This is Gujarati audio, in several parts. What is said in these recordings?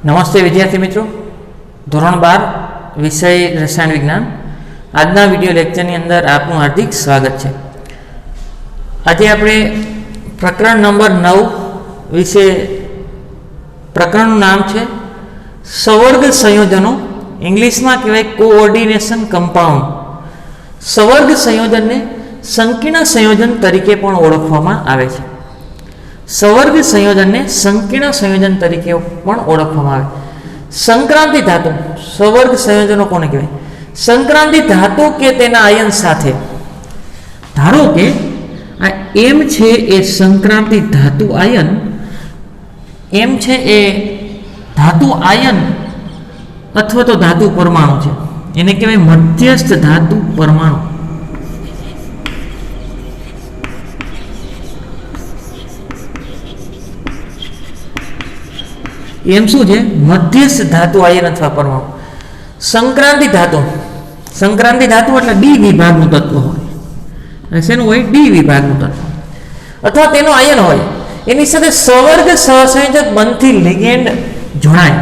નમસ્તે વિદ્યાર્થી મિત્રો, ધોરણ 12 વિષય રસાયણ વિજ્ઞાન આજના વિડીયો લેક્ચરની અંદર આપનું હાર્દિક સ્વાગત છે। આજે આપણે પ્રકરણ નંબર 9 વિશે પ્રકરણનું નામ છે સવર્ગ સંયોજનો, ઇંગ્લિશમાં કહેવાય કોઓર્ડિનેશન કમ્પાઉન્ડ। સવર્ગ સંયોજનને સંકીર્ણ સંયોજન તરીકે પણ ઓળખવામાં આવે છે। સવર્ગ સંયોજનને સંકીર્ણ સંયોજન તરીકે પણ ઓળખવામાં આવે। સંક્રાંતિ ધાતુ સવર્ગ સંયોજનો કોને કહેવાય? સંક્રાંતિ ધાતુ કે તેના આયન સાથે, ધારો કે આ એમ છે એ સંક્રાંતિ ધાતુ આયન, એમ છે એ ધાતુ આયન અથવા તો ધાતુ પરમાણુ છે, એને કહેવાય મધ્યસ્થ ધાતુ પરમાણુ। એમ શું છે? મધ્યસ્થ ધાતુ આયન અથવા પરમાણુ। સંક્રાંતિ ધાતુ, સંક્રાંતિ ધાતુ એટલે ડી વિભાગનું તત્વ હોય, શેનું હોય? ડી વિભાગનું તત્વ અથવા તેનો આયન હોય, એની સાથે સવર્ગ સહસંયોજક બંધથી લિગેન્ડ જોડાય।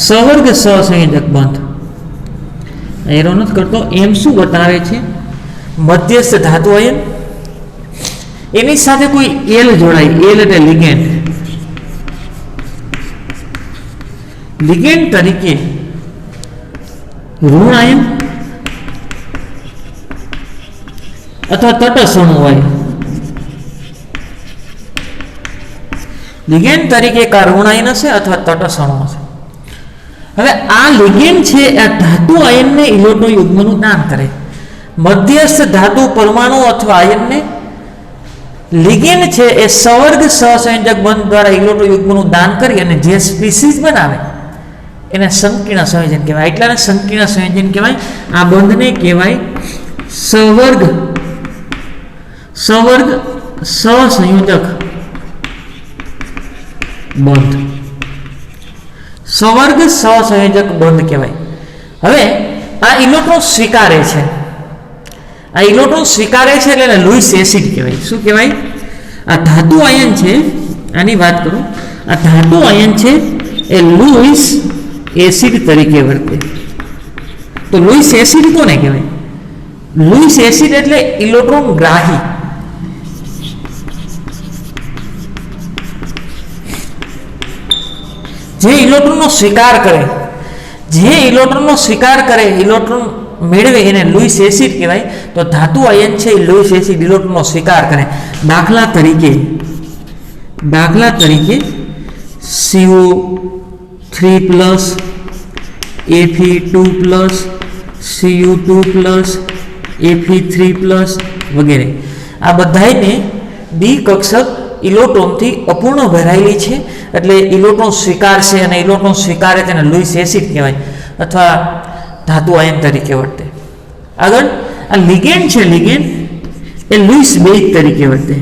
સવર્ગ સહસંયોજક બંધ એરો નથી કરતો, એમ શું બતાવે છે? મધ્યસ્થ ધાતુ આયન, એની સાથે કોઈ એલ જોડાય, એલ એટલે લિગેન્ડ, લિગેન્ડ તરીકે ઋણ આયન અથવા તટસ્થ અણુ હોય, લિગેન્ડ તરીકે કા ઋણ આયન હશે અથવા તટસ્થ અણુ હશે। હવે આ લિગેન્ડ છે આ ધાતુ આયનને ઇલેક્ટ્રોન યુગ્મનું દાન કરે। મધ્યસ્થ ધાતુ પરમાણુ અથવા આયનને લિગેન્ડ છે એ સવર્ગ સહસંયોજક બંધ દ્વારા ઇલેક્ટ્રોન યુગ્મનું દાન કરી અને જે સ્પીસીસ બનાવે એને સંકીર્ણ સંયોજન કહેવાય। એટલાને સંકીર્ણ સંયોજન કહેવાય। આ બંધને કહેવાય સવર્ગ સહસંયોજક બંધ, સવર્ગ સહસંયોજક બંધ કહેવાય। હવે આ ઇલેક્ટ્રોન સ્વીકારે છે, આ ઇલેક્ટ્રોન સ્વીકારે છે એટલે લૂઇસ એસિડ કહેવાય। શું કહેવાય? આ ધાતુ આયન છે, આની વાત કરું, આ ધાતુ આયન છે એ લૂઇસ એસિડ તરીકે વર્તે। તો લૂઇસ એસિડ કોને કહેવાય? લૂઇસ એસિડ એટલે ઇલેક્ટ્રોન ગ્રાહી, જે ઇલેક્ટ્રોનનો સ્વીકાર કરે, જે ઇલેક્ટ્રોનનો સ્વીકાર કરે, ઇલેક્ટ્રોન મેળવે એને લૂઇસ એસિડ કહેવાય। તો ધાતુ આયન છે એ લૂઇસ એસિડ ઇલેક્ટ્રોનનો સ્વીકાર કરે। દાખલા તરીકે CO3+, Fe2+, Cu2+, Fe3+ વગેરે આ બધાને ડી કક્ષક ઇલેક્ટ્રોનથી અપૂર્ણ ભરાયેલી છે, એટલે ઇલેક્ટ્રોન સ્વીકારશે અને ઇલેક્ટ્રોન સ્વીકારે તેને લૂઇસ એસિડ કહેવાય અથવા ધાતુ આયન તરીકે વર્તે। આગળ આ લિગેન્ડ છે, લિગેન્ડ એ લૂઇસ બેઝ તરીકે વર્તે।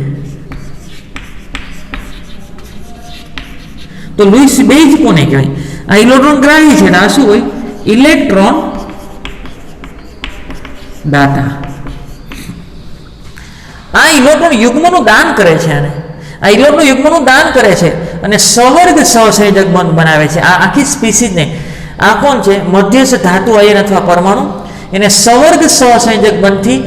તો લૂઇસ બેઝ કોને કહેવાય? આ ઇલેક્ટ્રોન ગ્રાહી છે, આ શું હોય? ઇલેક્ટ્રોન દાતા। આ ઇલેક્ટ્રોન યુગ્મનું દાન કરે છે, અને આ ઇલેક્ટ્રોન યુગ્મનું દાન કરે છે અને સવર્ગ સહસંયોજક બંધ બનાવે છે। આ આખી સ્પીસીઝને, આ કોણ છે? મધ્યસ્થ ધાતુ આયન અથવા પરમાણુ, એને સવર્ગ સહસંયોજક બંધથી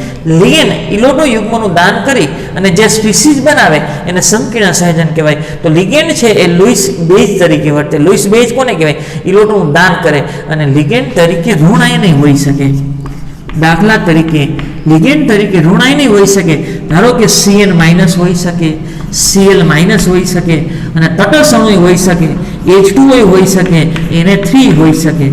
લિગેન્ડ ઇલેક્ટ્રોન યુગ્મનું દાન કરી અને જે સ્પીસીઝ બનાવે એને સંકીર્ણ સંયોજન કહેવાય। તો લિગેન્ડ છે એ લૂઇસ બેઝ તરીકે વર્તે। લૂઇસ બેઝ કોને કહેવાય? ઇલેક્ટ્રોન દાન કરે અને લિગેન્ડ તરીકે ઋણ આયન હોઈ શકે। દાખલા તરીકે લિગેન્ડ તરીકે ઋણ આયન હોઈ શકે, ધારો કે Cn- હોઈ શકે, Cl- હોઈ શકે અને તટસ્થ અણુ હોઈ શકે, H2O હોઈ શકે, Na3 હોઈ શકે।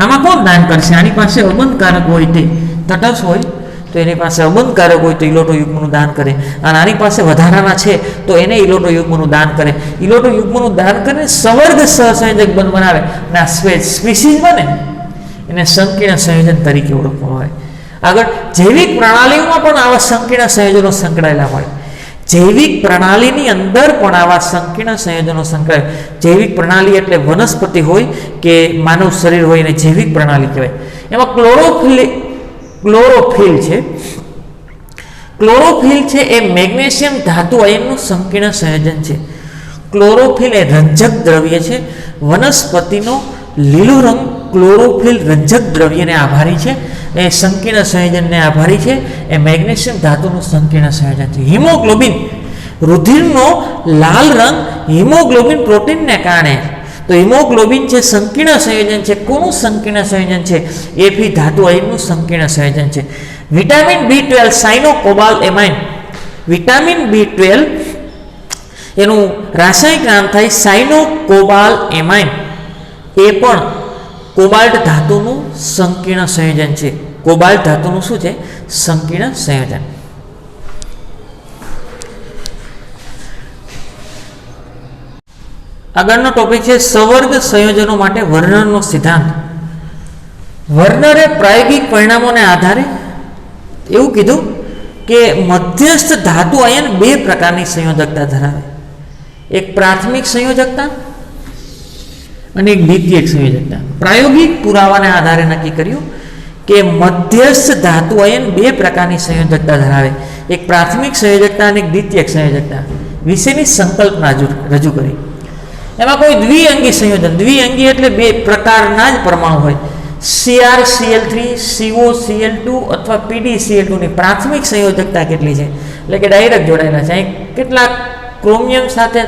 આમાં કોણ દાન કરશે? આની પાસે અબંધકારક હોય, તે તટસ્થ હોય તો એની પાસે અબંધકારક હોય તો ઇલેક્ટ્રોન યુગ્મનું દાન કરે, અને આની પાસે વધારાના છે તો એને ઇલેક્ટ્રોન યુગ્મનું દાન કરે। ઇલેક્ટ્રોન યુગ્મનું દાન કરીને સવર્ગ સહસંયોજક બંધ બનાવે અને આ સ્પીસીઝ બને એને સંકીર્ણ સંયોજન તરીકે ઓળખવામાં આવે। આગળ જૈવિક પ્રણાલીઓમાં પણ આવા સંકીર્ણ સંયોજનો સંકળાયેલા હોય, જૈવિક પ્રણાલીની અંદર પણ આવા સંકીર્ણ સંયોજનો સંકળાય। જૈવિક પ્રણાલી એટલે વનસ્પતિ હોય કે માનવ શરીર હોય એને જૈવિક પ્રણાલી કહેવાય। એમાં ક્લોરોફિલ છે, ક્લોરોફિલ છે એ મેગ્નેશિયમ ધાતુ આયનનું સંકીર્ણ સંયોજન છે। ક્લોરોફિલ એ રંજક દ્રવ્ય છે. વનસ્પતિનો લીલો રંગ ક્લોરોફિલ રંજક દ્રવ્યને આભારી છે. એ સંકીર્ણ સંયોજનને આભારી છે. એ મેગ્નેશિયમ ધાતુનું સંકીર્ણ સંયોજન છે. હિમોગ્લોબિન રુધિરનો લાલ રંગ હિમોગ્લોબિન પ્રોટીનને કારણે. તો હિમોગ્લોબિન છે સંકીર્ણ સંયોજન છે. કોનું સંકીર્ણ સંયોજન છે? Fe ધાતુ આયનનું સંકીર્ણ સંયોજન છે. Vitamin B12 સાયનો amine. Vitamin B12 એનું રાસાયણિક નામ થાય સાયનો એમાઇન. એ પણ કોબાલ્ટ ધાતુનું સંકીર્ણ સંયોજન છે. કોબાલ્ટ ધાતુનું શું છે? સંકીર્ણ સંયોજન. આગળનો ટોપિક છે સવર્ગ સંયોજનો માટે વર્નરનો સિદ્ધાંત. વર્નરે પ્રાયોગિક પરિણામોને આધારે એવું કીધું કે મધ્યસ્થ ધાતુ આયન બે પ્રકારની સંયોજકતા ધરાવે. એક પ્રાથમિક સંયોજકતા અને એક દ્વિતીયક સંયોજકતા. પ્રાયોગિક પુરાવાને આધારે નક્કી કર્યું કે મધ્યસ્થ ધાતુ આયન બે પ્રકારની સંયોજકતા ધરાવે. એક પ્રાથમિક સંયોજકતા અને એક દ્વિતીયક સંયોજકતા વિશેની સંકલ્પના રજૂ કરી. એમાં કોઈ દ્વિઅંગી સંયોજન, દ્વિઅંગી એટલે બે પ્રકારના જ પરમાણુ હોય. CrCl3 COCl2 અથવા PdCl2 ની પ્રાથમિક સંયોજકતા કેટલી છે? એટલે કે ડાયરેક્ટ જોડાયેલા છે. અહીં કેટલાક ક્રોમિયમ સાથે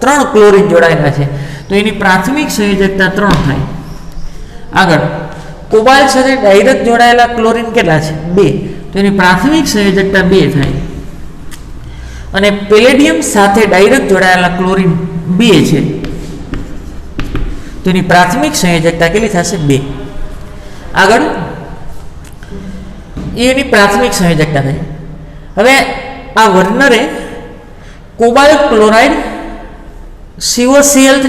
3 ક્લોરીન જોડાયેલા છે, તો એની પ્રાથમિક સંયોજકતા 3 થાય. આગળ કોબાલ્ટ સાથે ડાયરેક્ટ જોડાયેલા ક્લોરીન કેટલા છે? 2, તો એની પ્રાથમિક સંયોજકતા 2 થાય. અને પેલેડિયમ સાથે ડાયરેક્ટ જોડાયેલા ક્લોરીન 2 છે, તો એની પ્રાથમિક સંયોજકતા કેટલી થશે? 2. આગળ એની પ્રાથમિક સંયોજકતા થઈ. હવે આ વર્નરે કોબાલ્ટ ક્લોરાઇડ COCl3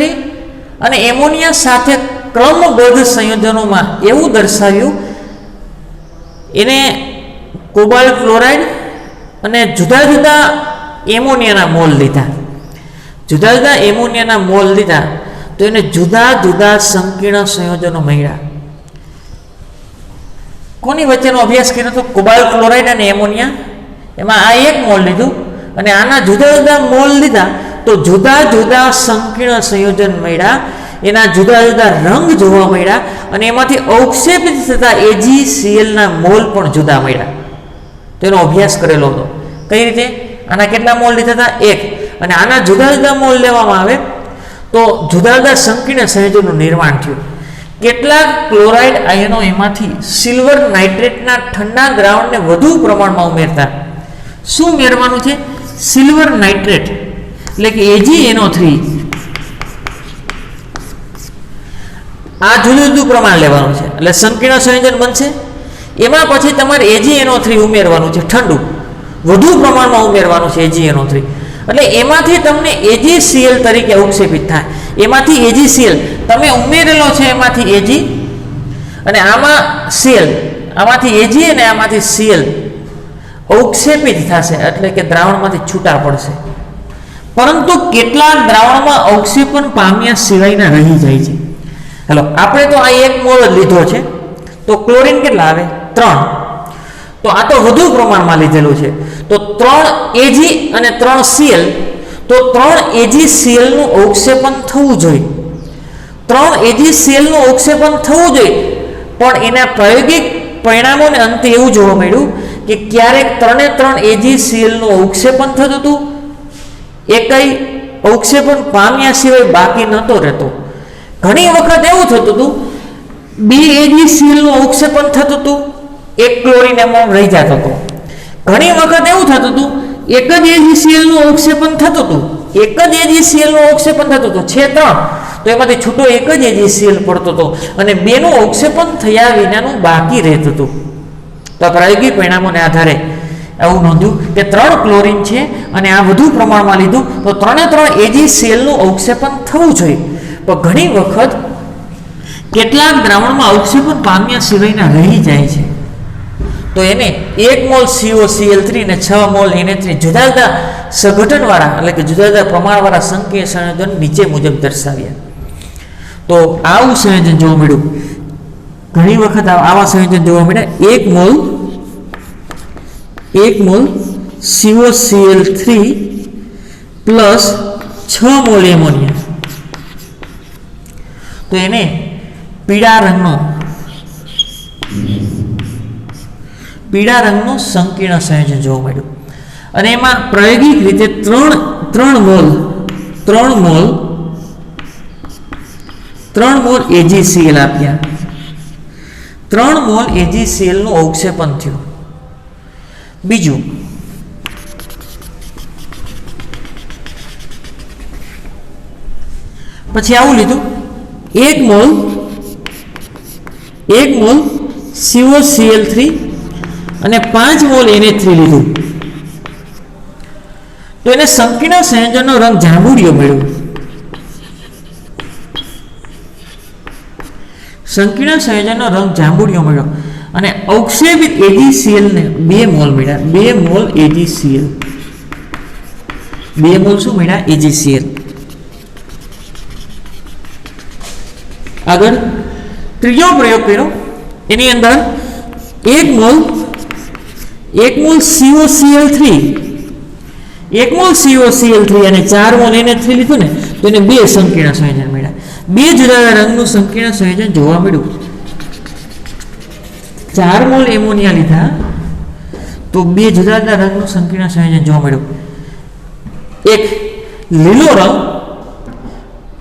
અને એમોનિયા સાથે ક્રમબદ્ધ સંયોજનોમાં એવું દર્શાવ્યું, એને કોબાલ્ટ ક્લોરાઇડ અને જુદા જુદા એમોનિયાના મોલ લીધા. જુદા જુદા એમોનિયાના મોલ લીધા તો એને જુદા જુદા સંકીર્ણ સંયોજનો મળ્યા. કોની વચ્ચેનો અભ્યાસ કર્યો તો? કોબાલ્ટ ક્લોરાઇડ અને એમોનિયા. એમાં આ એક મોલ લીધું અને આના જુદા જુદા મોલ લીધા તો જુદા જુદા સંકીર્ણ સંયોજન મળ્યા. એના જુદા જુદા રંગ જોવા મળ્યા અને એમાંથી અવક્ષેપિત થતા AgCl ના મોલ પણ જુદા મળ્યા. તેનો અભ્યાસ કરેલો હતો. કઈ રીતે? આના કેટલા મોલ લીધા હતા? 1. અને આના જુદા જુદા મોલ લેવામાં આવે તો જુદા જુદા સંકીર્ણ સંયોજનનું નિર્માણ થયું. કેટલાક ક્લોરાઇડ આયનો એમાંથી સિલ્વર નાઇટ્રેટના ઠંડા દ્રાવણને વધુ પ્રમાણમાં ઉમેરતા. શું ઉમેરવાનું છે? સિલ્વર નાઇટ્રેટ એટલે કે AgNO3. આ જુદું જુદું પ્રમાણ લેવાનું છે એટલે સંકીર્ણ સંયોજન બનશે. એમાં પછી તમારે AgNO3 ઉમેરવાનું છે, ઠંડુ વધુ પ્રમાણમાં ઉમેરવાનું છે AgNO3. એટલે એમાંથી તમને AgCl તરીકે અવક્ષેપિત થાય. એમાંથી AgCl તમે ઉમેરેલો છે, એમાંથી Ag અને આમાં Cl, આમાંથી Ag અને આમાંથી Cl અવક્ષેપિત થશે એટલે કે દ્રાવણમાંથી છૂટા પડશે. પરંતુ કેટલાક દ્રાવણમાં અવક્ષેપન પામ્યા સિવાયના રહી જાય છે. હેલો, આપણે તો આ એક મોલ જ લીધો છે, તો ક્લોરીન કેટલા આવે? 3. તો આ તો વધુ પ્રમાણમાં લીધેલું છે, તો 3 Ag અને 3 Cl, તો 3 AgCl નું અવક્ષેપન થવું જોઈએ. 3 AgCl નું અવક્ષેપન થવું જોઈએ. પણ એના પ્રાયોગિક પરિણામોને અંતે એવું જોવા મળ્યું કે ક્યારેક 3 AgCl નું અવક્ષેપન થતું હતું, એકઈ અવક્ષેપન પામ્યા સિવાય બાકી નહોતો રહેતો. ઘણી વખત એવું થતું હતું 2 AgCl નું અવક્ષેપન થતું હતું, એક ક્લોરીન એમોન રહી જતો હતો. ઘણી વખત એવું થતું હતું એક જ AgCl નું અવક્ષેપન થતું હતું, એક જ AgCl નું અવક્ષેપન થતું હતું છે 3, તો એમાંથી છૂટો એક જ AgCl પડતો હતો અને બેનું અવક્ષેપન થયા વિનાનું બાકી રહેતું હતું. તો પ્રાયોગિક પરિણામોને આધારે એવું નોંધ્યું કે 3 ક્લોરીન છે અને આ વધુ પ્રમાણમાં લીધું તો 3 AgCl નું અવક્ષેપન થવું જોઈએ. પણ ઘણી વખત કેટલાક દ્રાવણમાં અવક્ષેપન પામ્યા સિવાયના રહી જાય છે, તો એને 1 મોલ COCl3 અને 6 મોલ Na3 જુદા જુદા સંગઠનવાળા એટલે કે જુદા જુદા પ્રમાણવાળા સંકીર્ણ સંયોજન નીચે મુજબ દર્શાવ્યા. તો આવું સંયોજન જોવા મળ્યું. ઘણી વખત આવા સંયોજન જોવા મળ્યા. 1 mall COCl3 plus 6 mall ammonia, તો એને પીળા રંગનું સંકીર્ણ સંયોજન જોવા મળ્યું. અને એમાં પ્રાયોગિક રીતે 3 મોલ AgCl આપ્યા. 3 મોલ AgCl નું અવક્ષેપન થયું. બીજું, પછી આવું લીધું 1 મોલ COCl3 અને 5 મોલ Na3 લીધું. તો એને સંકીર્ણ સંયોજનનો રંગ જાંબુડિયો મળ્યો. સંકીર્ણ સંયોજનનો રંગ જાંબુડિયો મળ્યો અને અવક્ષેપિત AgCl ને 2 મોલ મળ્યા. 2 મોલ AgCl, 2 મોલ શું મળ્યા? AgCl. આગળ ત્રીજો પ્રયોગ કર્યો, એની અંદર 1 મોલ COCl3, 1 મોલ COCl3 અને 4 મોલ Na3 લીધું ને, તો એને 2 સંકીર્ણ સંયોજન મળ્યા. 2 જુદા જુદા રંગનું સંકીર્ણ સંયોજન જોવા મળ્યું. 4 મોલ એમોનિયા લીધા તો 2 જુદા જુદા રંગનું સંકીર્ણ સંયોજન જોવા મળ્યું. એક લીલો રંગ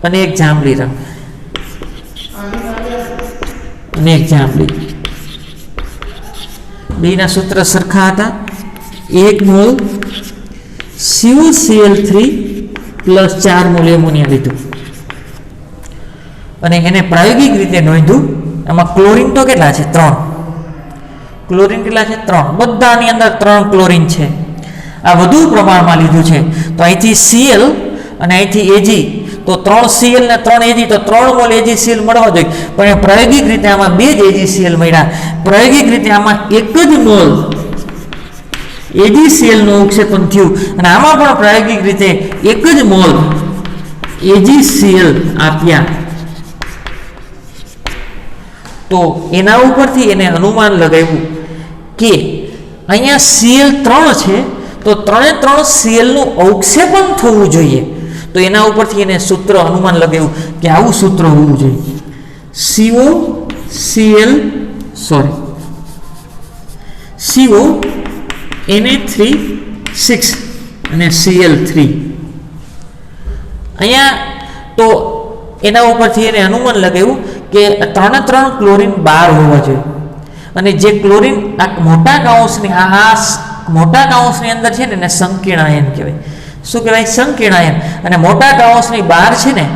અને એક જાંબલી રંગ, અને એક જાંબલી. બેના સૂત્ર સરખા હતા. 1 mall COCl3 plus 4 mall ammonia લીધું અને એને પ્રાયોગિક રીતે નોંધ્યું. એમાં ક્લોરીન તો કેટલા છે? 3. ક્લોરીન કેટલા છે? 3. બધાની અંદર 3 ક્લોરીન છે. આ વધુ પ્રમાણમાં લીધું છે. તો અહીંથી Cl અને અહીંથી Ag, તો 3 Cl ને 3 Ag, તો 3 મોલ AgCl મળવા જોઈએ. પણ પ્રાયોગિક રીતે આમાં 2 જ AgCl મળ્યા. પ્રાયોગિક રીતે આમાં 1 જ મોલ AgCl નું અવક્ષેપન થયું અને આમાં પણ પ્રાયોગિક રીતે 1 જ મોલ AgCl આપ્યા. તો એના ઉપરથી એને અનુમાન લગાવ્યું કે અહીંયા Cl 3 છે, તો 3 Cl નું અવક્ષેપન થવું જોઈએ. તો એના ઉપરથી એને સૂત્ર અનુમાન લગાવ્યું કે આવું સૂત્ર હોવું જોઈએ. CO Na3 6 અને Cl3. અહીંયા તો એના ઉપરથી એને અનુમાન લગાવ્યું કે 3 ક્લોરીન 12 હોવા જોઈએ. અને જે ક્લોરીન આ મોટા કાઉન્સની અંદર છે ને એને સંકીર્ણ આયન કહેવાય. શું કહેવાય? સંકીર્ણ આયન. અને મોટા કાઉન્સની બહાર છે ને,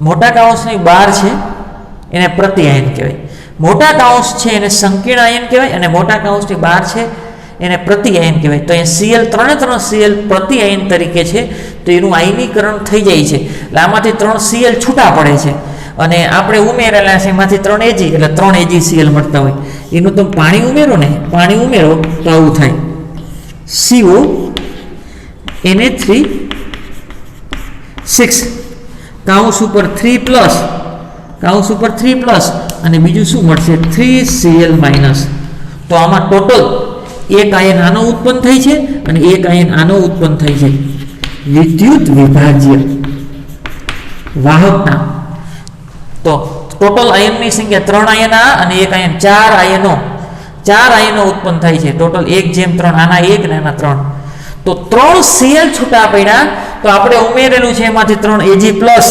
મોટા કાઉન્સની બહાર છે એને પ્રતિ આયન કહેવાય. મોટા કાઉન્સ છે એને સંકીર્ણ આયન કહેવાય અને મોટા કાઉન્સની બહાર છે એને પ્રતિ આયન કહેવાય. તો અહીંયા Cl 3 Cl પ્રતિ આયન તરીકે છે, તો એનું આયનીકરણ થઈ જાય છે. એટલે આમાંથી 3 Cl છૂટા પડે છે અને આપણે ઉમેરેલા છે એમાંથી 3 Ag, એટલે 3 AgCl મળતા હોય. એનું તમે પાણી ઉમેરો ને, પાણી ઉમેરો તો આવું થાય. CO Na3 6 કાઉન્સ ઉપર 3 પ્લસ, કાઉન્સ ઉપર 3 પ્લસ અને બીજું શું મળશે? 3Cl minus. તો આમાં ટોટલ એક આયન આનો ઉત્પન્ન થઈ છે અને એક આયન આનો ઉત્પન્ન થઈ છે. વિદ્યુત વિભાજ્ય વાહકતા. તો ટોટલ આયનની સંખ્યા 3 આયન આ અને એક આયન, 4 આયનો ઉત્પન્ન થાય છે. ટોટલ 1:3, આના 1 ને આના 3. તો 3 Cl છૂટા પડ્યા, તો આપણે ઉમેરેલું છે એમાંથી 3 Ag પ્લસ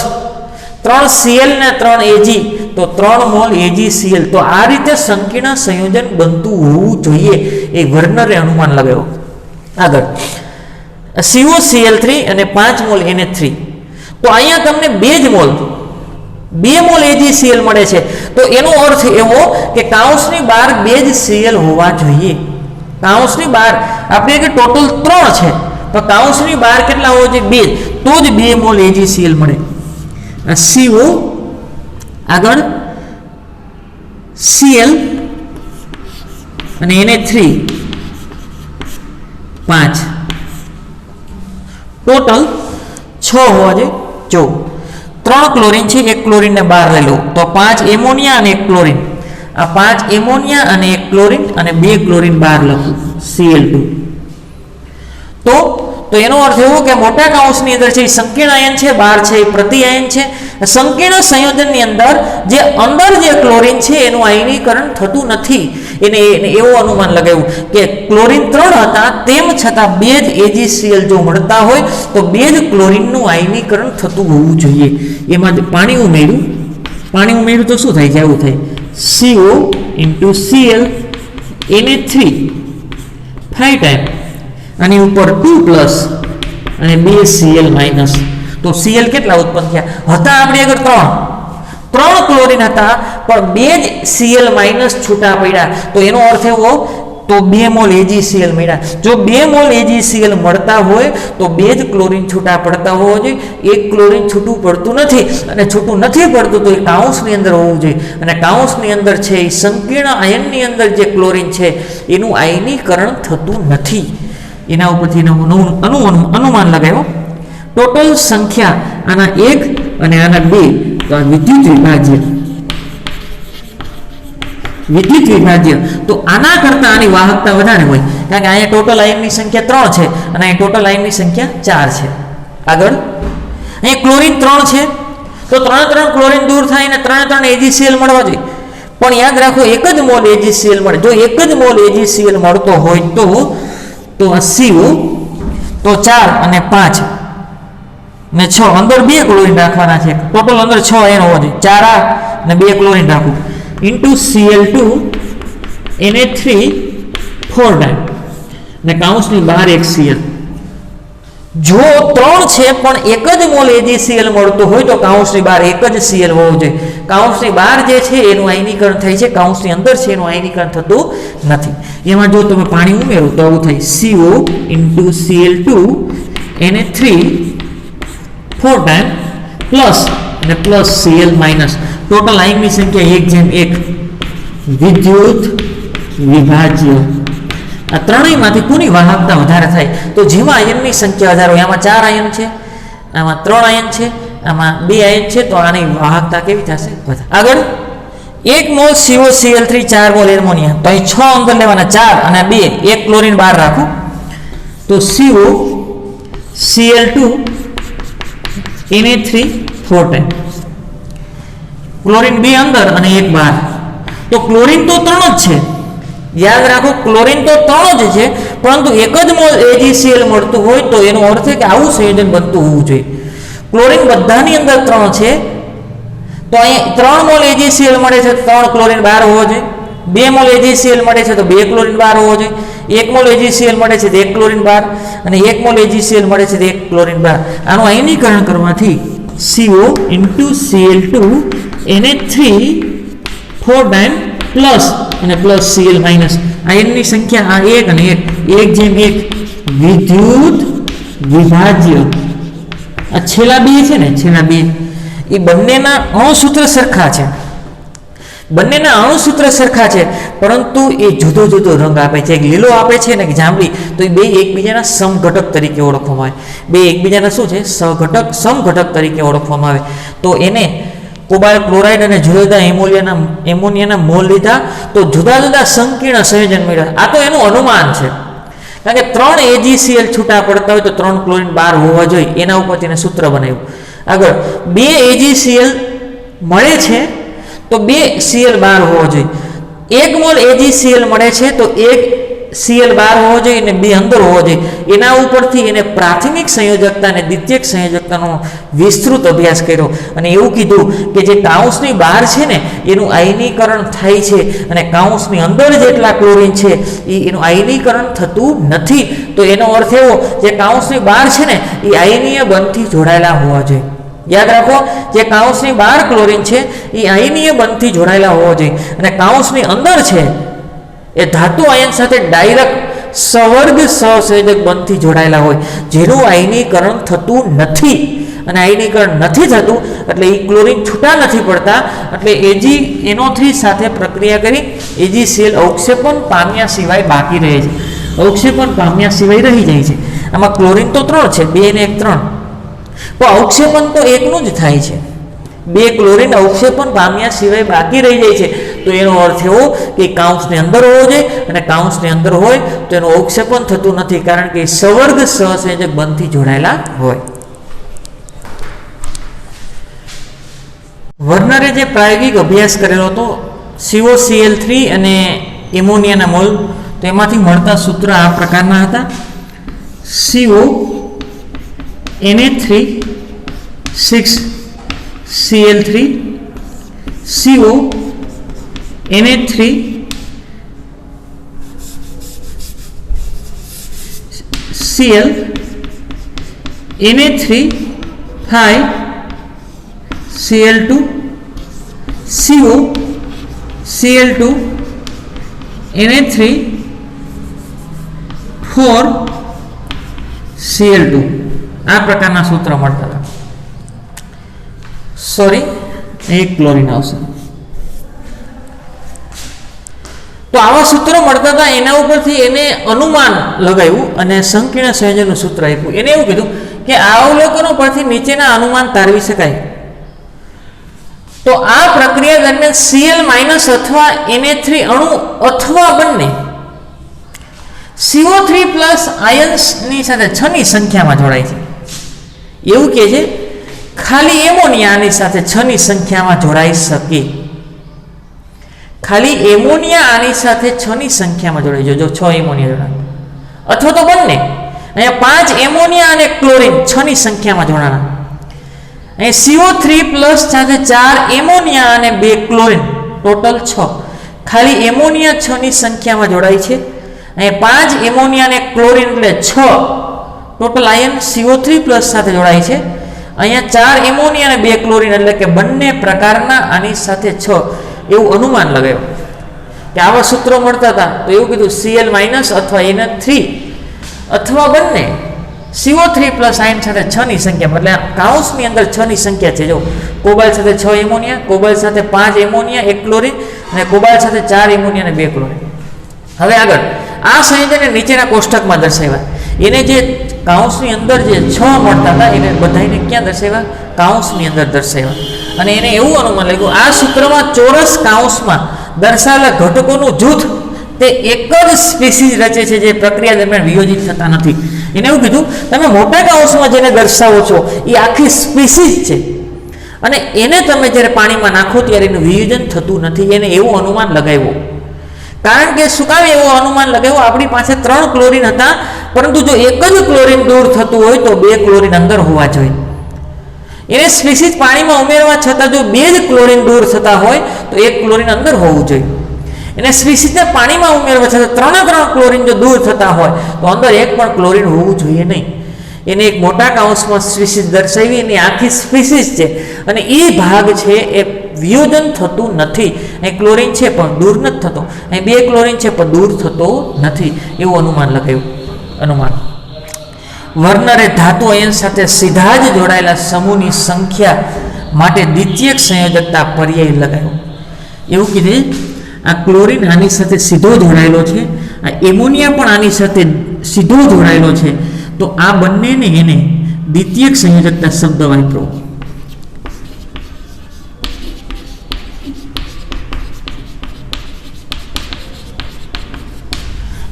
3 Cl ને 3 Ag, તો 3 મોલ AgCl. તો આ રીતે સંકીર્ણ સંયોજન બનતું હોવું જોઈએ એ વર્નરે અનુમાન લગાવ્યો. આગળ COCl3 અને 5 મોલ Na3. તો અહીંયા તમને 2 મોલ AgCl મળે છે. તો એનો અર્થ એવો કે કાઉન્સની બહાર 2 જ Cl હોવા જોઈએ. કાઉન્સની બહાર આપણે કે ટોટલ 3 છે, તો કાઉન્સની બહાર કેટલા હોવા જોઈએ? 2. તો જ 2 મોલ AgCl મળે. CO આગળ Cl અને Na3 5, ટોટલ 6 હોવા જોઈએ. જો 3 ક્લોરીન છે, 1 ક્લોરીનને બહાર લઈ લો તો 5 એમોનિયા અને 1 ક્લોરીન. આ 5 એમોનિયા અને 1 ક્લોરીન અને 2 ક્લોરીન બહાર લખું Cl2. તો તો એનો અર્થ એવો કે મોટા કૌંસની અંદર છે એ સંકીર્ણ આયન છે, બહાર છે એ પ્રતિ આયન છે. સંકીર્ણ સંયોજનની અંદર જે ક્લોરીન છે એનું આયનીકરણ થતું નથી. એને એવું અનુમાન લગાવ્યું કે ક્લોરીન 3 હતા તેમ છતાં 2 જ AgCl જો મળતા હોય તો 2 જ ક્લોરીનનું આયનીકરણ થતું હોવું જોઈએ. એમાં પાણી ઉમેર્યું તો શું થાય છે? આવું થાય CO × Cl Na3 5 ટાઈમ આની ઉપર 2 અને 2 Cl માઇનસ. તો Cl કેટલા ઉત્પન્ન થયા હતા? આપણે આગળ 3 ક્લોરીન હતા પણ 2 જ Cl માઇનસ છૂટા પડ્યા. તો એનો અર્થ એવો તો 2 મોલ AgCl મળ્યા. જો 2 મોલ AgCl મળતા હોય તો 2 જ ક્લોરીન છૂટા પડતા હોવા જોઈએ. એક ક્લોરીન છૂટું પડતું નથી અને છૂટું નથી પડતું તો એ કાઉન્સની અંદર હોવું જોઈએ. અને કાઉન્સની અંદર છે એ સંકીર્ણ આયનની અંદર જે ક્લોરીન છે એનું આયનીકરણ થતું નથી. એના ઉપરથી અનુમાન લગાવ્યો. ટોટલ સંખ્યા આના 1 અને આના 2 તો આ વિદ્યુત વિભાજ્ય તો આના કરતાં આની વાહકતા વધારે હોય, કારણ કે અહીંયા ટોટલ આયનની સંખ્યા 3 છે અને અહીં ટોટલ આયનની સંખ્યા 4 છે. આગળ અહીં ક્લોરીન 3 છે તો 3 ક્લોરીન દૂર થાય અને 3 AgCl મળવા જોઈએ. પણ યાદ રાખો એક જ મોલ AgCl મળે. જો એક જ મોલ AgCl મળતો હોય તો આ CO તો 4 અને 5 ને 6 અંદર 2 ક્લોરીન રાખવાના છે. ટોટલ અંદર 6 આયન હોવા જોઈએ. 4 આ અને 2 ક્લોરીન રાખવું ઇન્ટુ Cl2 Na3 4 ટાઈમ ને કાઉન્સની બહાર એક Cl. જો 3 છે પણ એક જ મોલ AgCl મળતો હોય તો કાઉન્સની બહાર એક જ Cl હોવો જોઈએ. કાઉન્સની બહાર જે છે એનું આયનીકરણ થાય છે, કાઉન્સની અંદર છે એનું આયનીકરણ થતું નથી. એમાં જો તમે પાણી ઉમેરો તો આવું થાય CO × Cl2 Na3 4 time plus અને પ્લસ Cl માઇનસ. ટોટલ આયનની સંખ્યા 1:1 વિદ્યુત વિભાજ્ય. આ ત્રણેયમાંથી કોની વાહકતા વધારે થાય? તો જેમાં આયનની સંખ્યા વધારે હોય, આમાં 4 આયન છે, આમાં 3 આયન છે, આમાં 2 આયન છે, તો આની વાહકતા કેવી થશે? વધારે. આગળ 1 મોલ COCl3 4 મોલ એમોનિયા. તો અહીં 6 અંદર લેવાના, 4 અને 2 એક ક્લોરીન બહાર રાખો તો COCl2 Na3 4 ટાઈમ. ક્લોરીન 2 અંદર અને 1 બહાર. તો ક્લોરીન તો 3 જ છે. યાદ રાખો ક્લોરીન તો 3 જ છે, પરંતુ એક જ મોલ AgCl મળતું હોય તો એનો અર્થ છે કે આવું સંયોજન બનતું હોવું જોઈએ. ક્લોરીન બધાની અંદર 3 છે તો અહીં 3 મોલ AgCl મળે છે તો 3 ક્લોરીન બહાર હોવો જોઈએ. 2 મોલ AgCl મળે છે તો 2 ક્લોરીન બહાર હોવો જોઈએ. 1 મોલ AgCl મળે છે તો 1 ક્લોરીન બહાર અને 1 મોલ AgCl મળે છે તો 1 ક્લોરીન બહાર. આનું આયનીકરણ કરવાથી CO × Cl2 Na3 4 time plus અને પ્લસ Cl માઇનસ. આયનની સંખ્યા આ 1 અને 1 વિદ્યુત વિભાજ્ય. આ છેલ્લા 2 છે ને, છેલ્લા 2 એ બંનેના અણુસૂત્ર સરખા છે. બંનેના અણુસૂત્ર સરખા છે પરંતુ એ જુદો જુદો રંગ આપે છે. એક લીલો આપે છે ને એક જાંબલી. તો એ બે એકબીજાના સમઘટક તરીકે ઓળખવામાં આવે. બે એકબીજાના શું છે? સમઘટક તરીકે ઓળખવામાં આવે. તો એને કોબાલ્ટ ક્લોરાઇડ અને જુદા જુદા એમોનિયાના મોલ લીધા તો જુદા જુદા સંકીર્ણ સંયોજન મળ્યા. આ તો એનું અનુમાન છે, કારણ કે 3 AgCl છૂટા પડતા હોય તો 3 ક્લોરીન બહાર હોવા જોઈએ. એના ઉપર તેને સૂત્ર બનાવ્યું. આગળ 2 AgCl મળે છે તો 2 Cl બહાર હોવો જોઈએ. 1 મોલ AgCl મળે છે તો 1 Cl બહાર હોવો જોઈએ અને 2 અંદર હોવો જોઈએ. એના ઉપરથી એને પ્રાથમિક સંયોજકતા અને દ્વિતીયક સંયોજકતાનો વિસ્તૃત અભ્યાસ કર્યો અને એવું કીધું કે જે કાઉન્સની બહાર છે ને એનું આયનીકરણ થાય છે અને કાઉન્સની અંદર જેટલા ક્લોરીન છે એનું આયનીકરણ થતું નથી. તો એનો અર્થ એવો જે કાઉન્સની બહાર છે ને એ આયનીય બંધથી જોડાયેલા હોવા જોઈએ. યાદ રાખો, જે કાઉન્સની બહાર ક્લોરીન છે એ આયનીય બંધથી જોડાયેલા હોવા જોઈએ અને કાઉન્સની અંદર છે એ ધાતુ આયન સાથે ડાયરેક્ટ સવર્ગ સહસંયોજક બંધથી જોડાયેલા હોય, જેનું આયનીકરણ થતું નથી. અને આયનીકરણ નથી થતું એટલે એ ક્લોરીન છૂટા નથી પડતા, એટલે AgNO3 સાથે પ્રક્રિયા કરી AgCl અવક્ષેપણ પામ્યા સિવાય બાકી રહે છે. અવક્ષેપણ પામ્યા સિવાય રહી જાય છે. આમાં ક્લોરીન તો 3 છે, 2 ને 1 3, તો અવક્ષેપણ તો એકનું જ થાય છે. 2 ક્લોરીન અવક્ષેપણ પામ્યા સિવાય બાકી રહી જાય છે. તો એનો અર્થ એવો કે કાઉન્સની અંદર હોવો જોઈએ, અને કાઉન્સની અંદર હોય તો એનું અવક્ષેપન થતું નથી, કારણ કે સવર્ગ સહસંયોજક બંધથી જોડાયેલા હોય. વર્નરે જે પ્રાયોગિક અભ્યાસ કરેલો હતો COCl3 અને એમોનિયાના મોલ, તો એમાંથી મળતા સૂત્ર આ પ્રકારના હતા: CO Na3 6Cl3 CO Na3 Cl Na3 5Cl2 CO Cl2 Na3 4Cl2 આ પ્રકારના સૂત્ર મળતા હતા. સોરી, એક ક્લોરીન આવશે. તો આવા સૂત્રો મળતા હતા, એના ઉપરથી એને અનુમાન લગાવ્યું અને સંકીર્ણ સંયોજનનું સૂત્ર આપ્યું. એને એવું કીધું કે આ અવલોકનો પરથી નીચેના અનુમાન તારવી શકાય. તો આ પ્રક્રિયા દરમિયાન Cl માઇનસ અથવા Na3 અણુ અથવા બંને CO3 પ્લસ આયન્સની સાથે 6 ની સંખ્યામાં જોડાય છે. એવું કહે છે ખાલી એમોનિયા આની સાથે 6 ની સંખ્યામાં જોડાઈ શકે. ખાલી એમોનિયા આની સાથે 6 ની સંખ્યામાં જોડાઈ જો 6 એમોનિયા જોડાય, અથવા તો બંને અહીંયા 5 એમોનિયા અને ક્લોરીન 6 ની સંખ્યામાં જોડાણા. અહીં CO3 પ્લસ સાથે 4 એમોનિયા અને 2 ક્લોરીન ટોટલ 6. ખાલી એમોનિયા 6 ની સંખ્યામાં જોડાય છે. અહીં 5 એમોનિયા અને ક્લોરીન એટલે 6 ટોટલ આયન CO3 પ્લસ સાથે જોડાય છે. અહીંયા 4 એમોનિયા અને 2 ક્લોરીન એટલે કે બંને પ્રકારના આની સાથે 6 એવું અનુમાન લગાવ્યું કે આવા સૂત્રો મળતા હતા. તો એવું કીધું Cl માઇનસ અથવા Na3 અથવા બંને CO3 પ્લસ આયન સાથે 6 ની સંખ્યા, એટલે કાઉન્સની અંદર 6 ની સંખ્યા છે. જો કોબાલ્ટ સાથે 6 એમોનિયા, કોબાલ્ટ સાથે 5 એમોનિયા 1 ક્લોરીન અને કોબાલ્ટ સાથે 4 એમોનિયા અને 2 ક્લોરીન. હવે આગળ આ સંયોજનને નીચેના કોષ્ટકમાં દર્શાવ્યા. એને જે કાઉન્સની અંદર જે 6 મળતા હતા એને બધાને ક્યાં દર્શાવ્યા? કાઉન્સની અંદર દર્શાવ્યા. અને એને એવું અનુમાન લાગ્યું આ સૂત્રમાં ચોરસ કાઉન્સમાં દર્શાવેલા ઘટકોનું જૂથ તે એક જ સ્પીસીઝ રચે છે, જે પ્રક્રિયા દરમિયાન વિયોજિત થતા નથી. એને એવું કીધું તમે મોટા કાઉન્સમાં જેને દર્શાવો છો એ આખી સ્પીસીઝ છે, અને એને તમે જ્યારે પાણીમાં નાખો ત્યારે એનું વિયોજન થતું નથી. એને એવું અનુમાન લગાવ્યું. કારણ કે શું કામ એવું અનુમાન લગાવ્યું? આપણી પાસે 3 ક્લોરીન હતા, પરંતુ જો એક જ ક્લોરીન દૂર થતું હોય તો 2 ક્લોરીન અંદર હોવા જોઈએ. એને સ્પીસીઝ પાણીમાં ઉમેરવા છતાં જો 2 જ ક્લોરીન દૂર થતા હોય તો 1 ક્લોરીન અંદર હોવું જોઈએ. એને સ્પીસીઝને પાણીમાં ઉમેરવા છતાં 3 ક્લોરીન જો દૂર થતા હોય તો અંદર 1 પણ ક્લોરીન હોવું જોઈએ નહીં. એને એક મોટા કાઉન્સમાં સ્પીસીઝ દર્શાવી, એની આખી સ્પીસીઝ છે અને એ ભાગ છે એ વિયોજન થતું નથી. અહીં ક્લોરીન છે પણ દૂર નથી થતો, અહીં 2 ક્લોરીન છે પણ દૂર થતો નથી, એવું અનુમાન લગાવ્યું. વર્નરે ધાતુ અયન સાથે સીધા જ જોડાયેલા સમૂહની સંખ્યા માટે દ્વિતીયક સંયોજકતા પર્યાય લગાવ્યો. એવું કીધે આ ક્લોરીન આની સાથે સીધો જોડાયેલો છે, આ એમોનિયા પણ આની સાથે સીધો જોડાયેલો છે, તો આ બંનેને એને દ્વિતીયક સંયોજકતા શબ્દ વાપરો.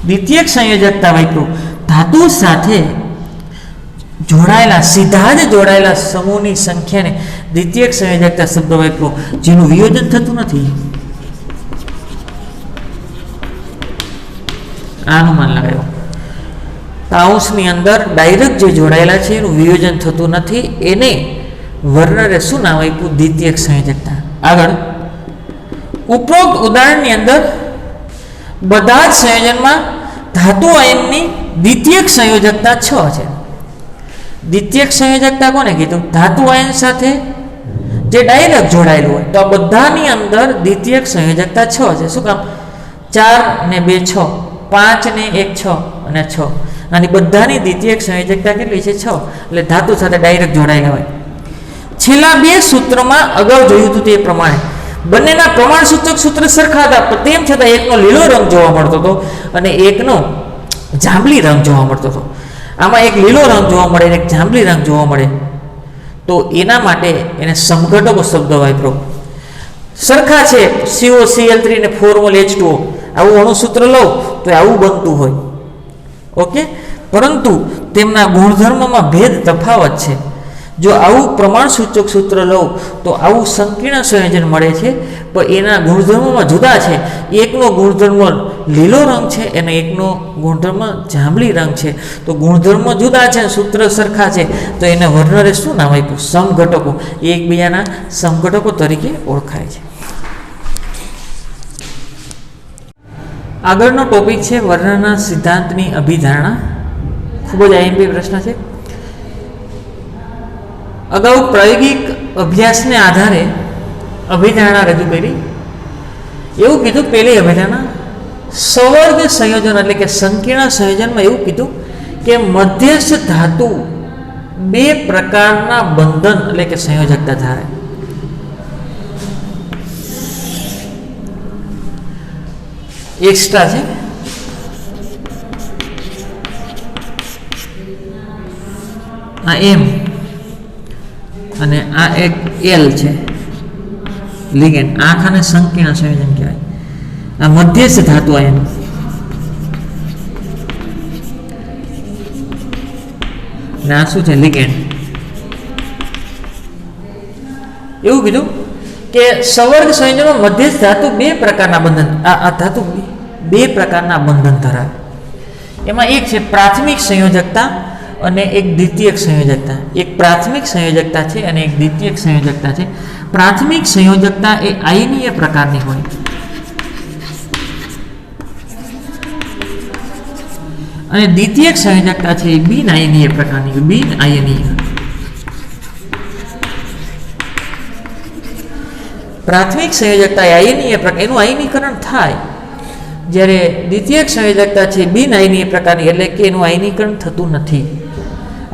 દ્વિતીયક સંયોજકતા વાપરો. ધાતુ સાથે જોડાયેલા સીધા જ જોડાયેલા સમૂહની સંખ્યાને દ્વિતીયક સંયોજકતા શબ્દ વાપરો, જેનું વિયોજન થતું નથી. આ અનુમાન લગાવ્યું. કાઉન્સની અંદર ડાયરેક્ટ જે જોડાયેલા છે એનું વિયોજન થતું નથી, એને વર્નરે શું નામ આપ્યું? દ્વિતીયક સંયોજકતા. આગળ ઉપરોક્ત ઉદાહરણની અંદર બધા જ સંયોજનમાં ધાતુ આયનની દ્વિતીયક સંયોજકતા 6 છે. દ્વિતીયક સંયોજકતા કોને કીધું? ધાતુ આયન સાથે જે ડાયરેક્ટ જોડાયેલું હોય. તો આ બધાની અંદર દ્વિતીયક સંયોજકતા 6 છે. શું કામ? 4 ને 2 6, 5 ને 1 6 અને 6. આની બધાની દ્વિતીયક સંયોજકતા કેટલી છે? 6. એટલે ધાતુ સાથે ડાયરેક્ટ જોડાયેલા હોય. છેલ્લા 2 સૂત્રોમાં અગાઉ જોયું હતું તે પ્રમાણે બંનેના પ્રમાણ સૂચક સૂત્ર સરખા હતા, પણ તેમ છતાં એકનો લીલો રંગ જોવા મળતો હતો અને એકનો જાંબલી રંગ જોવા મળતો હતો. આમાં એક લીલો રંગ જોવા મળે અને એક જાંબલી રંગ જોવા મળે, તો એના માટે એને સમઘટકો શબ્દ વાપરો. સરખા છે COCl3 ને ફોર્મલ H2O, આવું અણુસૂત્ર લઉં તો આવું બનતું હોય. ઓકે, પરંતુ તેમના ગુણધર્મમાં ભેદ તફાવત છે. જો આવું પ્રમાણસૂચક સૂત્ર લઉં તો આવું સંકીર્ણ સંયોજન મળે છે, પણ એના ગુણધર્મોમાં જુદા છે. એકનો ગુણધર્મ લીલો રંગ છે અને એકનો ગુણધર્મ જાંબલી રંગ છે. તો ગુણધર્મ જુદા છે, સૂત્ર સરખા છે, તો એને વર્નરે શું નામ આપ્યું? સમઘટકો. એ એકબીજાના સમઘટકો તરીકે ઓળખાય છે. આગળનો ટોપિક છે વર્ણનના સિદ્ધાંતની અભિધારણા. ખૂબ જ IMP પ્રશ્ન છે. અગાઉ પ્રાયોગિક અભ્યાસને આધારે અભિધારણા રજૂ કરી. એવું કીધું, પહેલી અભિધારણા સવર્ગ સંયોજન એટલે કે સંકીર્ણ સંયોજનમાં એવું કીધું કે મધ્યસ્થ ધાતુ બે પ્રકારના બંધન એટલે કે સંયોજકતા ધરાવે. એક્સ્ટ્રા છે આ M અને આ એક L છે લિગેન્ડ. આખાને સંકીર્ણ સંયોજન કહેવાય. આ મધ્યસ્થ ધાતુ આયન. ને આ શું છે? લિગેન્ડ. એવું કીધું કે સવર્ગ સંયોજનમાં મધ્યસ્થ ધાતુ બે પ્રકારના બંધન, આ ધાતુ બે પ્રકારના બંધન ધરાવે. એમાં એક છે પ્રાથમિક સંયોજકતા અને એક દ્વિતીયક સંયોજકતા. એક પ્રાથમિક સંયોજકતા છે અને એક દ્વિતીયક સંયોજકતા છે. પ્રાથમિક સંયોજકતા એ આયનીય પ્રકારની હોય અને દ્વિતીયક સંયોજકતા છે એ બિન આયનીય પ્રકારની, બિન આયનીય. પ્રાથમિક સંયોજકતા એ આયનીય પ્રકાર, એનું આયનીકરણ થાય, જ્યારે દ્વિતીયક સંયોજકતા છે બિન આયનીય પ્રકારની, એટલે કે એનું આયનીકરણ થતું નથી.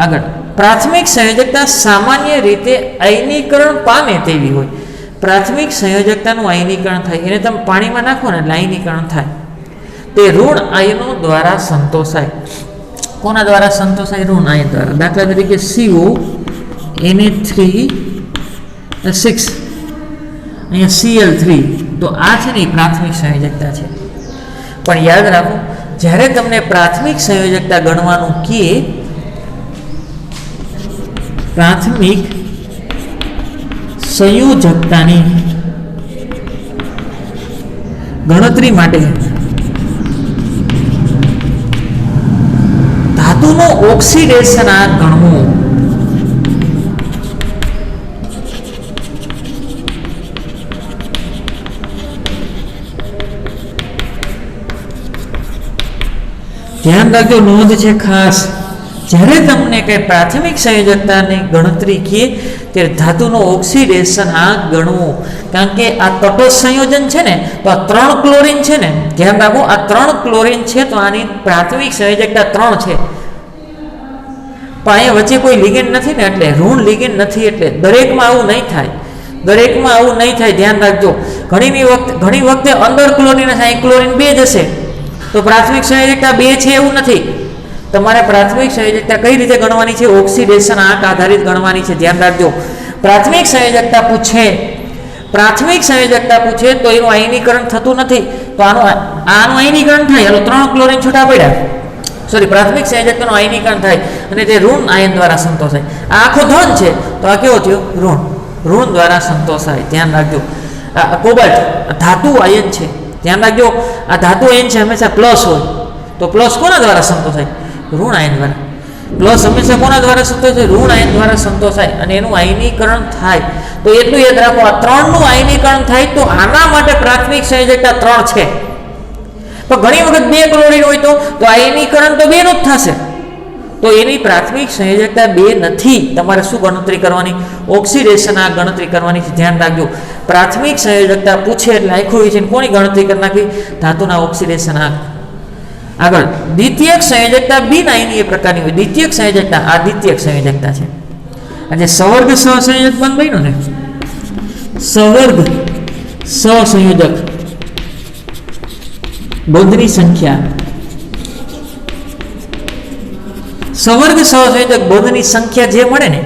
આગળ, પ્રાથમિક સંયોજકતા સામાન્ય રીતે આયનીકરણ પામે તેવી હોય. પ્રાથમિક સંયોજકતાનું આયનીકરણ થાય, એને તમે પાણીમાં નાખો ને એટલે આયનીકરણ થાય. તે ઋણ આયનો દ્વારા સંતોષાય. કોના દ્વારા સંતોષાય? ઋણ આયન દ્વારા. દાખલા તરીકે CO Na3 6 અહીંયા Cl3, તો આ છે ને એ પ્રાથમિક સંયોજકતા છે. પણ યાદ રાખો, જ્યારે તમને પ્રાથમિક સંયોજકતા ગણવાનું કહે, પ્રાથમિક સંયોજકતાની ગણતરી માટે ધાતુનો ઓક્સિડેશનાંક ગણવો. ધ્યાન રાખજો, નોંધ છે ખાસ. જ્યારે તમને કઈ પ્રાથમિક સંયોજકતાની ગણતરી કહે ત્યારે ધાતુનો ઓક્સિડેશનાંક ગણવો. કારણ કે આ તટસ્થ સંયોજન છે ને, તો આ 3 ક્લોરીન છે ને, ધ્યાન રાખો, આ 3 ક્લોરીન છે તો આની પ્રાથમિક સંયોજકતા 3 છે. પણ અહીંયા વચ્ચે કોઈ લિગેન્ડ નથી ને, એટલે ઋણ લિગેન્ડ નથી, એટલે દરેકમાં આવું નહીં થાય. દરેકમાં આવું નહીં થાય, ધ્યાન રાખજો. ઘણી વખતે અંદર ક્લોરીન હશે, અહીં ક્લોરીન 2 જ હશે, તો પ્રાથમિક સંયોજકતા 2 છે એવું નથી. તમારે પ્રાથમિક સંયોજકતા કઈ રીતે ગણવાની છે? ઓક્સિડેશન આંક આધારિત ગણવાની છે. ધ્યાન રાખજો. પ્રાથમિક સંયોજકતા પૂછે તો એનું આયનીકરણ થતું નથી, તો આનું આયનીકરણ થાય. હાલો 3 ક્લોરીન છૂટા પડ્યા, સોરી, પ્રાથમિક સંયોજકતાનું આયનીકરણ થાય અને તે ઋણ આયન દ્વારા સંતોષાય. આ આખો ધન છે તો આ કેવો થયો? ઋણ દ્વારા સંતોષાય. ધ્યાન રાખજો. આ કોબાલ્ટ ધાતુ આયન છે, ધ્યાન રાખજો. આ ધાતુ આયન છે, હંમેશા પ્લસ હોય, તો પ્લસ કોના દ્વારા સંતોષાય? ઋણ આયન દ્વારા. પ્લસ હંમેશા કોના દ્વારા સંતોષાય? ઋણ આયન દ્વારા સંતોષાય અને એનું આયનીકરણ થાય. તો એટલું યાદ રાખો, આ 3નું આયનીકરણ થાય તો આના માટે પ્રાથમિક સંયોજકતા 3 છે. પણ ઘણી વખત 2 ક્લોરીન હોય તો આયનીકરણ તો 2 નું જ થશે, તો એની પ્રાથમિક સંયોજકતા 2 નથી. તમારે શું ગણતરી કરવાની? ઓક્સિડેશન આ ગણતરી કરવાની છે. ધ્યાન રાખજો. પ્રાથમિક સંયોજકતા પૂછે એટલે આખું વિશે કોની ગણતરી કરી નાખી? ધાતુના ઓક્સિડેશન આંક. આગળ, દ્વિતીયક સંયોજકતા બિન આયનીય પ્રકારની હોય. દ્વિતીયક સંયોજકતા, આ દ્વિતીયક સંયોજકતા છે. અને સવર્ગ સહસંયોજક બંધ બન્યો ને, સવર્ગ સહસંયોજક બંધની સંખ્યા, સવર્ગ સહસંયોજક બંધની સંખ્યા જે મળે ને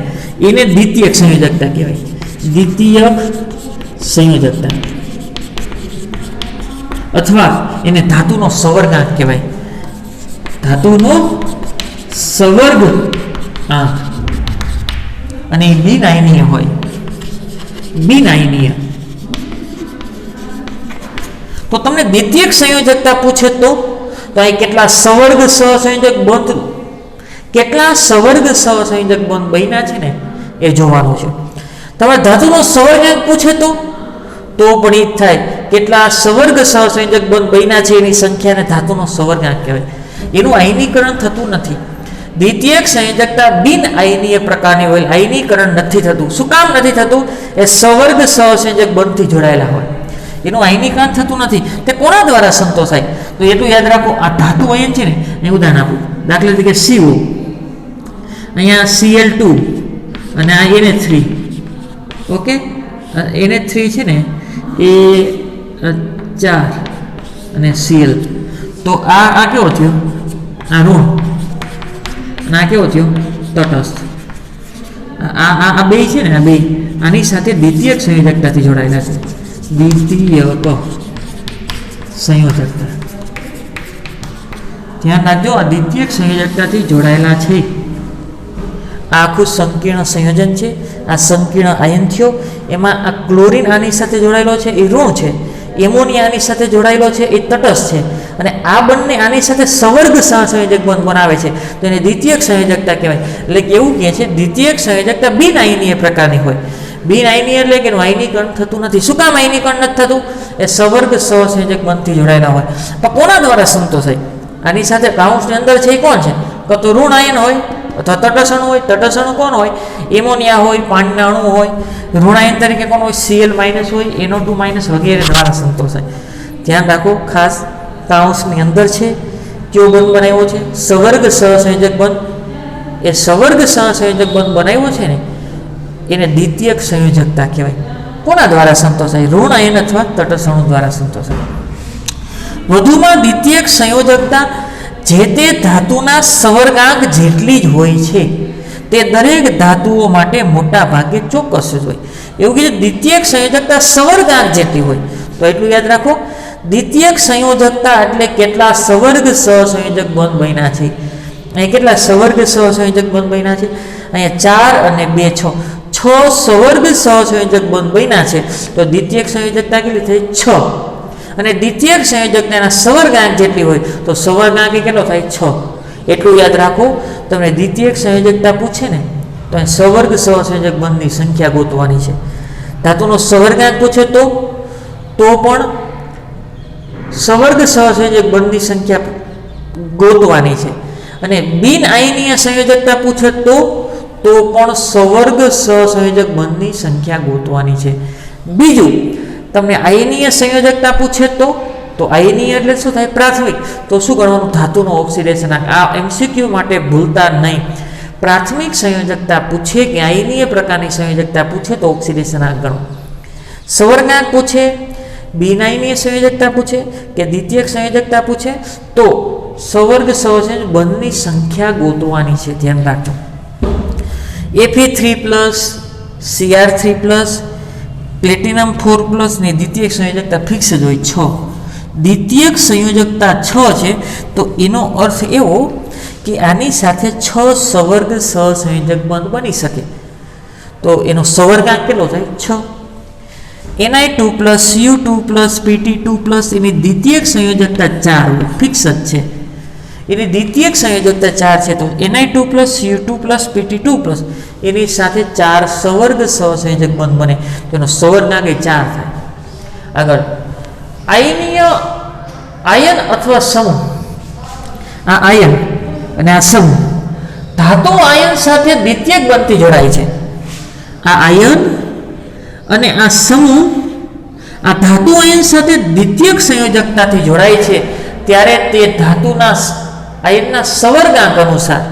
એને દ્વિતીયક સંયોજકતા કહેવાય. દ્વિતીયક સંયોજકતા, અથવા એને ધાતુનો સવર્ગાંક કહેવાય. ધાતુનો સવર્ગાંક, અને એ બિનઆયનીય હોય. બિનઆયનીય. તો તમને દ્વિતીયક સંયોજકતા પૂછે તો અહીં કેટલા સવર્ગ સહસંયોજક બંધ, કેટલા સવર્ગ સહસંયોજક બંધ બન્યા છે ને એ જોવાનું છે. તમારે ધાતુનો સવર્ગાંક પૂછે તો પણ એ થાય કેટલા સવર્ગ સહસંયોજક બંધ બન્યા છે એની સંખ્યાને ધાતુનો સવર્ગાંક કહેવાય. એનું આયનીકરણ થતું નથી. દ્વિતીયક સંયોજકતા બિન આયનીય પ્રકારની હોય, આયનીકરણ નથી થતું. શું કામ નથી થતું? એ સવર્ગ સહસંયોજક બંધથી જોડાયેલા હોય, એનું આયનીકરણ થતું નથી. તે કોના દ્વારા સંતોષાય? તો એટલું યાદ રાખો, આ ધાતુ આયન છે ને એ ઉદાહરણ આપું. દાખલા તરીકે CO, અહીંયા Cl2 અને આ Na3. ઓકે, Na3 છે ને એ 4 અને Cl. તો આ કેવો થયો? આ ઋણ, અને આ કેવો થયો? તટસ્થ. આ બે છે ને, આ બે આની સાથે દ્વિતીયક સંયોજકતાથી જોડાયેલા છે. દ્વિતીયક સંયોજકતા, ધ્યાન રાખજો, આ દ્વિતીયક સંયોજકતાથી જોડાયેલા છે. આ આખું સંકીર્ણ સંયોજન છે. આ સંકીર્ણ આયન થયો. એમાં આ ક્લોરીન આની સાથે જોડાયેલો છે, એ ઋણ છે. એમોનિયા આની સાથે જોડાયેલો છે, એ તટસ્થ છે. અને આ બંને આની સાથે સવર્ગ સહસંયોજક બંધ બનાવે છે, તો એને દ્વિતીયક સંયોજકતા કહેવાય. એટલે કે એવું કહે છે દ્વિતીયક સંયોજકતા બિન આયનીય પ્રકારની હોય. બિન આયનીય એટલે કે એનું આયનીકરણ થતું નથી. શું કામ આયનીકરણ નથી થતું? એ સવર્ગ સહસંયોજક બંધથી જોડાયેલા હોય. પણ કોના દ્વારા સંતોષાય? આની સાથે કાઉન્સની અંદર છે એ કોણ છે? તો ઋણ આયન હોય અથવા તટસણુ હોય. તટસણુ કોણ હોય? એમોનિયા હોય, પાણીના અણુ હોય. ઋણાયન તરીકે કોણ હોય? Cl- હોય, NO2- વગેરે દ્વારા સંતોષાય. ધ્યાન રાખો ખાસ, કાઉન્સની અંદર છે કયો બંધ બનાવ્યો છે? સવર્ગ સહસંયોજક બંધ. એ સવર્ગ સહસંયોજક બંધ બનાવ્યો છે ને એને દ્વિતીયક સંયોજકતા કહેવાય. કોના દ્વારા સંતોષાય? ઋણાયન અથવા તટસણુ દ્વારા સંતોષાય. વધુમાં દ્વિતીયક સંયોજકતા જે તે ધાતુના સવર્ગાંક જેટલી જ હોય છે. તે દરેક ધાતુઓ માટે મોટા ભાગે ચોક્કસ જ હોય. એવું કે દ્વિતીયક સંયોજકતા સવર્ગાંક જેટલી હોય. તો એટલું યાદ રાખો, દ્વિતીયક સંયોજકતા એટલે કેટલા સવર્ગ સહસંયોજક બંધ બન્યા છે. અહીં કેટલા સવર્ગ સહસંયોજક બંધ બન્યા છે? અહીંયા 4 અને 2 6 સવર્ગ સહસંયોજક બંધ બન્યા છે. તો દ્વિતીયક સંયોજકતા કેટલી થઈ? 6. અને દ્વિતીયક સંયોજકતાના સવર્ગાંક જેટલી હોય તો સવર્ગાંક કેટલો થાય? 6. એટલું યાદ રાખો. તમને દ્વિતીયક સંયોજકતા પૂછે ને તો અહીં સવર્ગ સહસંયોજક બંધની સંખ્યા ગોતવાની છે. ધાતુનો સવર્ગાંક પૂછે તો પણ સવર્ગ સહસંયોજક બંધની સંખ્યા ગોતવાની છે. અને બિન આયનીય સંયોજકતા પૂછે તો પણ સવર્ગ સહસંયોજક બંધની સંખ્યા ગોતવાની છે. બીજું, તમને આયનીય સંયોજકતા પૂછે તો આયનીય એટલે શું થાય? પ્રાથમિક. તો શું કરવાનું? ધાતુનો ઓક્સિડેશન. આ MCQ માટે ભૂલતા નહીં. પ્રાથમિક સંયોજકતા પૂછે કે આયનીય પ્રકારની સંયોજકતા પૂછે તો ઓક્સિડેશન આંક ગણો. સવર્ગાંક પૂછે, બિન આયનીય સંયોજકતા પૂછે કે દ્વિતીયક સંયોજકતા પૂછે તો સવર્ગ સહસંયોજક બંધની સંખ્યા ગોતવાની છે. ધ્યાન રાખજો. Fe3+, Cr3+, પ્લેટિનમ 4+ ની દ્વિતીયક સંયોજકતા ફિક્સ જ હોય 6. દ્વિતીયક સંયોજકતા 6 છે તો એનો અર્થ એવો કે આની સાથે 6 સવર્ગ સહસંયોજક બંધ બની શકે. તો એનો સવર્ગાંક કેટલો થાય? 6. Ni2+, Cu2+, Pt2+ એની દ્વિતીયક સંયોજકતા 4 હોય, ફિક્સ જ છે. એની દ્વિતીયક સંયોજકતા 4 છે તો Ni2+, Cu2+, Pt2+ એની સાથે 4 સવર્ગ સહસંયોજક બંધ બને તો એનો સવર્ગાંક 4 થાય. આગળ, આયન અથવા સમૂહ. આ આયન અને આ સમૂહ ધાતુ આયન સાથે દ્વિતીયક બંધથી જોડાય છે. આ આયન અને આ સમૂહ આ ધાતુ આયન સાથે દ્વિતીયક સંયોજકતાથી જોડાય છે ત્યારે તે ધાતુના આયનના સવર્ગાંક અનુસાર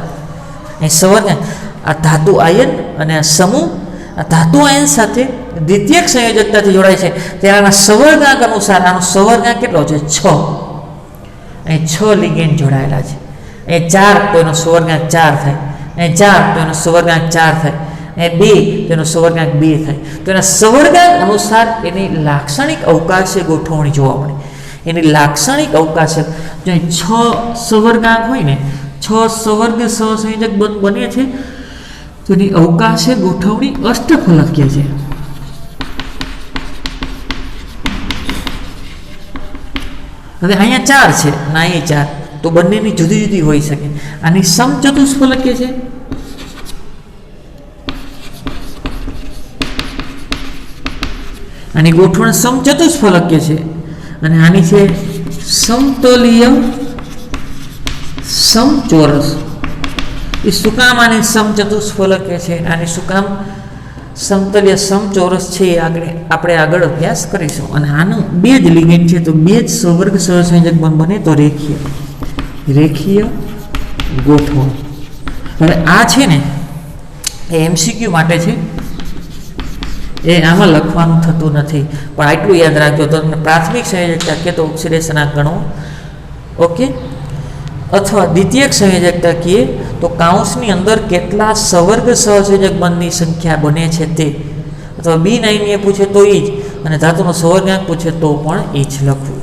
સવર્ગાંક આ ધાતુ આયન અને આ સમૂહ આ ધાતુ આયન સાથે દ્વિતીયક સંયોજકતાથી જોડાય છે ત્યારે આના સવર્ગાંક અનુસાર આનો સવર્ગાંક કેટલો છે? 6. અહીં 6 લિગેન્ડ જોડાયેલા છે. અહીં 4 તો એનો સવર્ગાંક 4 થાય. અહીં 4 તો એનો સવર્ગાંક 4 થાય. એ 2 તેનો સવર્ગાંક 2 થાય. તો એના સવર્ગાંક અનુસાર એની લાક્ષણિક અવકાશીય ગોઠવણી જોવા મળે. એની લાક્ષણિક અવકાશીય જો 6 સવર્ગાંક હોય ને 6 સવર્ગ સહસંયોજક બને છે તો એની અવકાશીય ગોઠવણી અષ્ટફલકીય છે. હવે અહીંયા 4 છે અને અહીંયા 4 તો બંનેની જુદી જુદી હોઈ શકે. આની સમચતુષ્ફલકીય છે, આની ગોઠવણ સમચતુષ્ફલકીય છે અને આની છે સમતલીય સમચોરસ. એ શું કામ આની સમચતુષ્ફલકીય છે, આની શું કામ સમતલીય સમચોરસ છે એ આપણે આગળ અભ્યાસ કરીશું. અને આનું 2 જ લિગેન્ડ છે તો 2 જ સવર્ગ સહસંયોજક બને તો રેખીય ગોઠવણ. હવે આ છે ને એ એમસીક્યુ માટે છે, એ આમાં લખવાનું થતું નથી, પણ આટલું યાદ રાખજો. તમને પ્રાથમિક સંયોજકતા કે તો ઓક્સિડેશનના કણો, ઓકે, અથવા દ્વિતીયક સંયોજકતા કહીએ તો કાઉન્સની અંદર કેટલા સવર્ગ સહસંયોજક બંધની સંખ્યા બને છે તે, અથવા B9 પૂછે તો એ જ, અને ધાતુનો સવર્ગાંક પૂછે તો પણ એ જ લખવું.